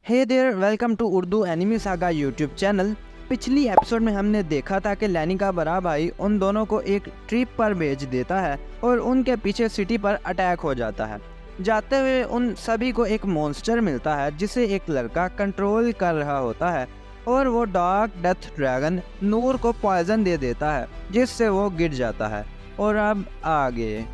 Hey there, welcome to Urdu enemy saga YouTube channel. पिछली episode में हमने देखा था कि लैनी का बड़ा भाई उन दोनों को एक ट्रिप पर भेज देता है और उनके पीछे सिटी पर अटैक हो जाता है। जाते हुए उन सभी को एक मॉन्स्टर मिलता है जिसे एक लड़का कंट्रोल कर रहा होता है और वो डार्क डेथ ड्रैगन नूर को पॉइजन दे देता है जिससे वो गिर जाता है। और अब आगे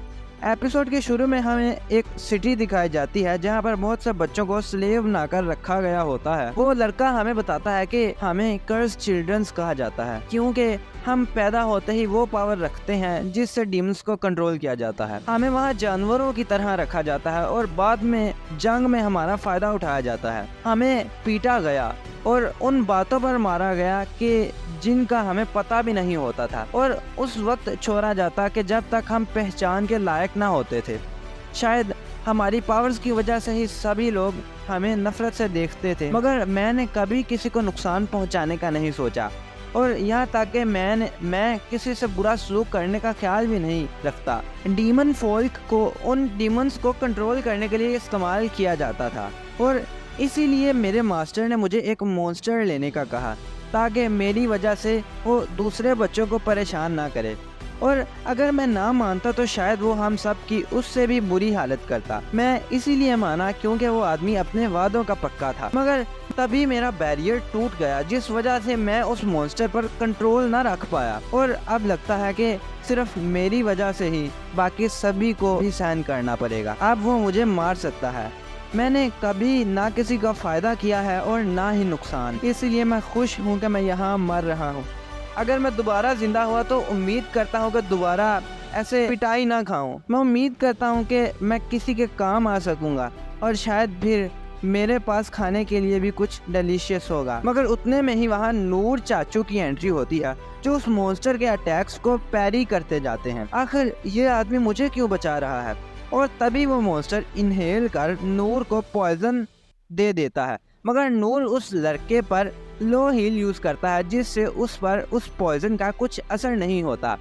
एपिसोड के शुरू में हमें एक सिटी दिखाई जाती है जहां पर बहुत से बच्चों को स्लेव बनाकर रखा गया होता है। वो लड़का हमें बताता है कि हमें कर्स चिल्ड्रंस कहा जाता है क्योंकि हम पैदा होते ही वो पावर रखते हैं जिससे डीमंस को कंट्रोल किया जाता है। हमें वहाँ जानवरों की तरह रखा जाता है और बाद में जंग में हमारा फायदा उठाया जाता है। हमें पीटा गया और उन बातों पर मारा गया कि जिनका हमें पता भी नहीं होता था, और उस वक्त छोड़ा जाता कि जब तक हम पहचान के लायक ना होते थे। शायद हमारी पावर्स की वजह से ही सभी लोग हमें नफरत से देखते थे, मगर मैंने कभी किसी को नुकसान पहुंचाने का नहीं सोचा और यहाँ तक कि मैं किसी से बुरा सलूक करने का ख्याल भी नहीं रखता। डीमन फोल्क को उन डीमंस को कंट्रोल करने के लिए इस्तेमाल किया जाता था और इसीलिए मेरे मास्टर ने मुझे एक मॉन्स्टर लेने का कहा ताकि मेरी वजह से वो दूसरे बच्चों को परेशान ना करे, और अगर मैं ना मानता तो शायद वो हम सब की उससे भी बुरी हालत करता। मैं इसीलिए माना क्योंकि वो आदमी अपने वादों का पक्का था, मगर तभी मेरा बैरियर टूट गया जिस वजह से मैं उस मॉन्स्टर पर कंट्रोल ना रख पाया, और अब लगता है कि सिर्फ मेरी वजह से ही बाकी सभी को भी सहन करना पड़ेगा। अब वो मुझे मार सकता है। मैंने कभी ना किसी का फायदा किया है और ना ही नुकसान, इसलिए मैं खुश हूँ कि मैं यहाँ मर रहा हूँ। अगर मैं दोबारा जिंदा हुआ तो उम्मीद करता हूँ कि दोबारा ऐसे पिटाई ना खाऊं। मैं उम्मीद करता हूँ कि मैं किसी के काम आ सकूंगा और शायद फिर मेरे पास खाने के लिए भी कुछ डिलीशियस होगा। मगर उतने में ही वहाँ नूर चाचू की एंट्री होती है जो उस मॉन्स्टर के अटैक्स को पैरी करते जाते हैं। आखिर ये आदमी मुझे क्यों बचा रहा है? और तभी वो मॉन्स्टर इनहेल कर नूर को पॉइजन दे देता है, मगर नूर उस लड़के पर लो हील यूज करता है जिससे उस पर उस पॉइजन का कुछ असर नहीं होता।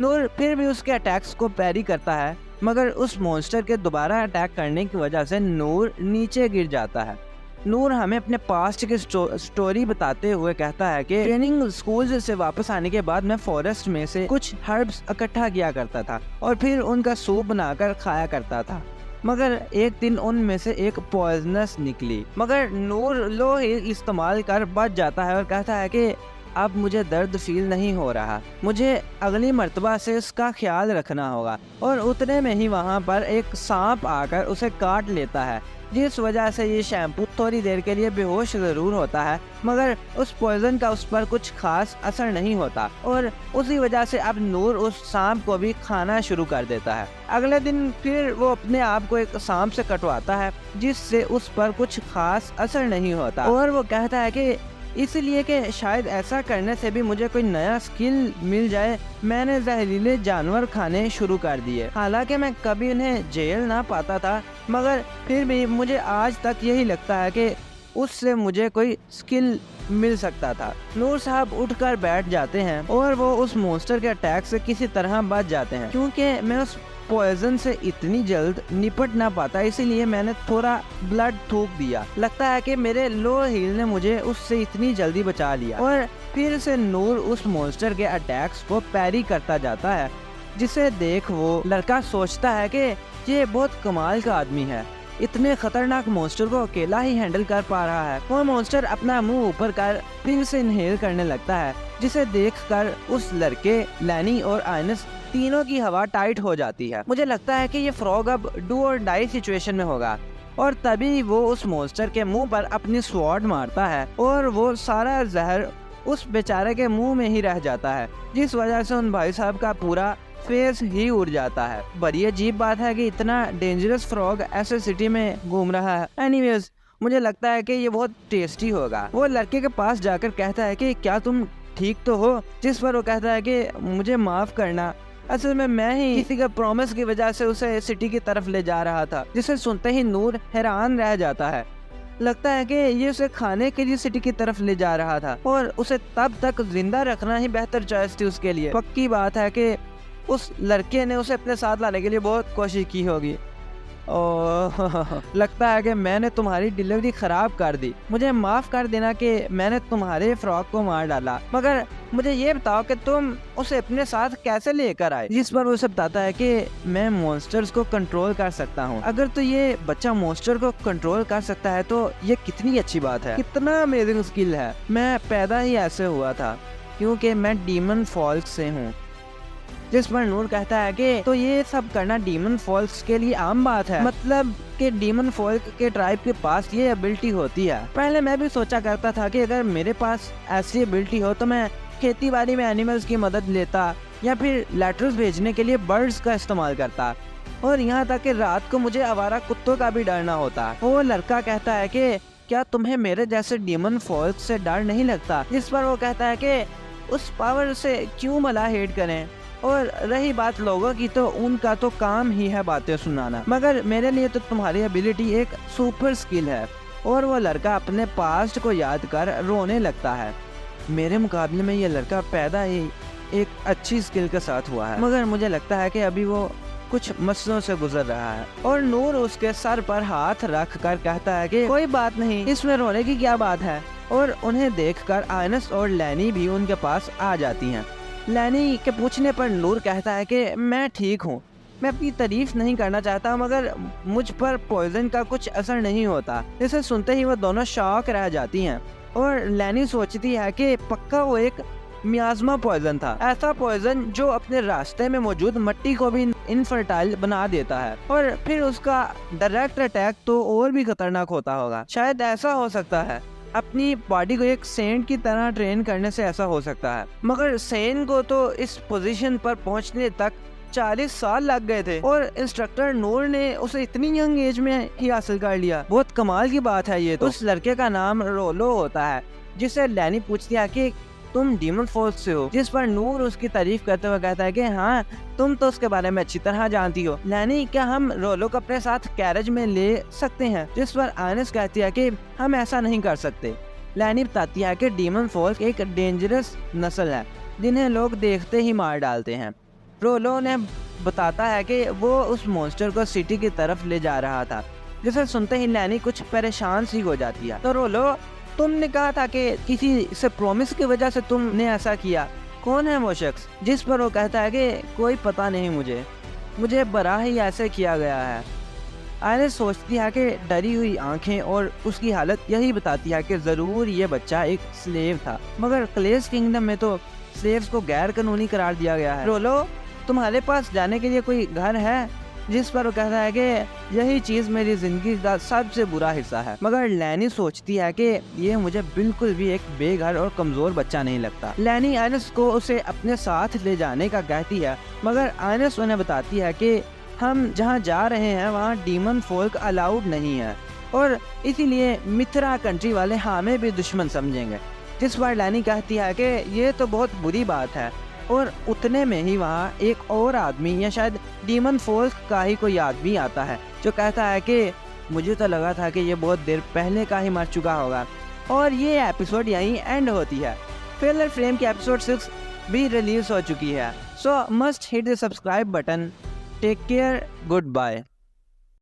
नूर फिर भी उसके अटैक्स को पैरी करता है, मगर उस मॉन्स्टर के दोबारा अटैक करने की वजह से नूर नीचे गिर जाता है। नूर हमें अपने पास्ट की स्टोरी बताते हुए कहता है कि ट्रेनिंग स्कूल से वापस आने के बाद मैं फॉरेस्ट में से कुछ हर्ब्स इकट्ठा किया करता था और फिर उनका सूप बनाकर खाया करता था, मगर एक दिन उनमें से एक पॉइजनस निकली। मगर नूर लो इस्तेमाल कर बच जाता है और कहता है कि अब मुझे दर्द फील नहीं हो रहा, मुझे अगली मर्तबा से इसका ख्याल रखना होगा। और उतने में ही वहाँ पर एक सांप आकर उसे काट लेता है जिस वजह से ये शैम्पू थोड़ी देर के लिए बेहोश जरूर होता है, मगर उस पॉइजन का उस पर कुछ खास असर नहीं होता, और उसी वजह से अब नूर उस सांप को भी खाना शुरू कर देता है। अगले दिन फिर वो अपने आप को एक सांप से कटवाता है जिससे उस पर कुछ खास असर नहीं होता, और वो कहता है कि इसलिए कि शायद ऐसा करने से भी मुझे कोई नया स्किल मिल जाए, मैंने जहरीले जानवर खाने शुरू कर दिए। हालांकि मैं कभी उन्हें जेल ना पाता था, मगर फिर भी मुझे आज तक यही लगता है कि उससे मुझे कोई स्किल मिल सकता था। नूर साहब उठकर बैठ जाते हैं और वो उस मॉन्स्टर के अटैक से किसी तरह बच जाते हैं। क्योंकि मैं उस पॉइजन से इतनी जल्द निपट ना पाता, इसीलिए मैंने थोड़ा ब्लड थूक दिया। लगता है कि मेरे लो हील ने मुझे उससे इतनी जल्दी बचा लिया, और फिर से नूर उस मॉन्स्टर के अटैक्स को पैरी करता जाता है, जिसे देख वो लड़का सोचता है कि ये बहुत कमाल का आदमी है, इतने खतरनाक मॉन्स्टर को अकेला ही हैंडल कर पा रहा है। वो मॉन्स्टर अपना मुंह ऊपर कर फिर से इनहेल करने लगता है, जिसे देखकर उस लड़के, लैनी और आइनस तीनों की हवा टाइट हो जाती है। मुझे लगता है कि ये फ्रॉग अब डू और डाई सिचुएशन में होगा, और तभी वो उस मॉन्स्टर के मुंह पर अपनी स्वॉर्ड मारता है और वो सारा जहर उस बेचारे के मुंह में ही रह जाता है, जिस वजह से उन भाई साहब का पूरा फेस ही उड़ जाता है। बड़ी अजीब बात है कि इतना डेंजरस फ्रॉग ऐसे सिटी में घूम रहा है। एनीवेज, मुझे लगता है कि ये बहुत टेस्टी होगा। वो लड़के के पास जाकर कहता है कि क्या तुम ठीक तो हो? जिस पर वो कहता है कि मुझे माफ करना, असल में मैं ही किसी का प्रॉमिस की वजह से उसे सिटी की तरफ ले जा रहा था। जिसे सुनते ही नूर हैरान रह जाता है। लगता है कि ये उसे खाने के लिए सिटी की तरफ ले जा रहा था और उसे तब तक जिंदा रखना ही बेहतर चॉइस थी उसके लिए। पक्की बात है कि उस लड़के ने उसे अपने साथ लाने के लिए बहुत कोशिश की होगी। ओह लगता है कि मैंने तुम्हारी डिलीवरी खराब कर दी। मुझे माफ कर देना कि मैंने तुम्हारे फ्रॉक को मार डाला, मगर मुझे ये बताओ कि तुम उसे अपने साथ कैसे लेकर आए। जिस पर वो उसे बताता है कि मैं मॉन्स्टर्स को कंट्रोल कर सकता हूँ। अगर तो ये बच्चा मॉन्स्टर को कंट्रोल कर सकता है तो ये कितनी अच्छी बात है, कितना अमेजिंग स्किल है। मैं पैदा ही ऐसे हुआ था क्योंकि मैं डीमन फॉल्स से हूँ। जिस पर नूर कहता है कि तो ये सब करना डीमन फॉल्स के लिए आम बात है, मतलब कि डीमन फॉल्स के ट्राइब के पास ये एबिलिटी होती है। पहले मैं भी सोचा करता था कि अगर मेरे पास ऐसी एबिलिटी हो तो मैं खेती बाड़ी में एनिमल्स की मदद लेता या फिर लेटर्स भेजने के लिए बर्ड्स का इस्तेमाल करता, और यहाँ तक कि रात को मुझे आवारा कुत्तों का भी डर ना होता। वो लड़का कहता है कि क्या तुम्हें मेरे जैसे डीमन फॉल्स से डर नहीं लगता। जिस पर वो कहता है कि उस पावर से क्यों मला हेट करें, और रही बात लोगों की तो उनका तो काम ही है बातें सुनाना, मगर मेरे लिए तो तुम्हारी एबिलिटी एक सुपर स्किल है। और वो लड़का अपने पास्ट को याद कर रोने लगता है। मेरे मुकाबले में ये लड़का पैदा ही एक अच्छी स्किल के साथ हुआ है, मगर मुझे लगता है कि अभी वो कुछ मसलों से गुजर रहा है। और नूर उसके सर पर हाथ रख कर कहता है कि कोई बात नहीं, इसमें रोने की क्या बात है। और उन्हें देखकर आयनस और लैनी भी उनके पास आ जाती हैं। लैनी के पूछने पर नूर कहता है कि मैं ठीक हूँ, मैं अपनी तारीफ नहीं करना चाहता, मगर मुझ पर पॉइजन का कुछ असर नहीं होता। इसे सुनते ही वो दोनों शॉक रह जाती हैं, और लैनी सोचती है कि पक्का वो एक मियाज़मा पॉइजन था, ऐसा पॉइजन जो अपने रास्ते में मौजूद मिट्टी को भी इनफर्टाइल बना देता है, और फिर उसका डायरेक्ट अटैक तो और भी खतरनाक होता होगा। शायद ऐसा हो सकता है, अपनी बॉडी को एक सेंट की तरह ट्रेन करने से ऐसा हो सकता है, मगर सेंट को तो इस पोजीशन पर पहुंचने तक 40 साल लग गए थे, और इंस्ट्रक्टर नूर ने उसे इतनी यंग एज में ही हासिल कर लिया। बहुत कमाल की बात है ये तो। उस लड़के का नाम रोलो होता है, जिसे लैनी पूछती है कि तुम डीमन फॉल्स से हो। जिस पर नूर उसकी तारीफ करते हुए कहता है कि हाँ, तुम तो उसके बारे में अच्छी तरह जानती हो। लैनी, क्या हम रोलो को अपने साथ कैरेज में ले सकते हैं। जिस पर आयनस कहती है कि हम ऐसा नहीं कर सकते। लैनी बताती है कि डीमन फॉल्स एक डेंजरस नस्ल है जिन्हें लोग देखते ही मार डालते हैं। रोलो ने बताता है कि वो उस मॉन्स्टर को सिटी की तरफ ले जा रहा था। जिसे सुनते ही लैनी कुछ परेशान सी हो जाती है। तो रोलो, तुमने कहा था कि किसी से प्रॉमिस की वजह से तुमने ऐसा किया, कौन है वो शख्स। जिस पर वो कहता है कि कोई पता नहीं मुझे बरा ही ऐसे किया गया है। आयरिस सोचती है कि डरी हुई आंखें और उसकी हालत यही बताती है कि जरूर ये बच्चा एक स्लेव था, मगर क्लेस किंगडम में तो स्लेव्स को गैर कानूनी करार दिया गया है। रोलो, तुम्हारे पास जाने के लिए कोई घर है। जिस पर वो कहता है कि यही चीज मेरी जिंदगी का सबसे बुरा हिस्सा है। मगर लैनी सोचती है कि ये मुझे बिल्कुल भी एक बेघर और कमजोर बच्चा नहीं लगता। लैनी आयनस को उसे अपने साथ ले जाने का कहती है, मगर आयनस उन्हें बताती है कि हम जहाँ जा रहे हैं वहाँ डीमन फोल्क अलाउड नहीं है, और इसीलिए मिथरा कंट्री वाले हमें भी दुश्मन समझेंगे। जिस पर लैनी कहती है कि ये तो बहुत बुरी बात है, और उतने में ही वहाँ एक और आदमी या शायद डीमन फोल्स का ही कोई आदमी आता है, जो कहता है कि मुझे तो लगा था कि ये बहुत देर पहले का ही मर चुका होगा। और ये एपिसोड यहीं एंड होती है। फेलर फ्रेम की एपिसोड 6 भी रिलीज हो चुकी है। So must hit the subscribe button. Take care, good bye.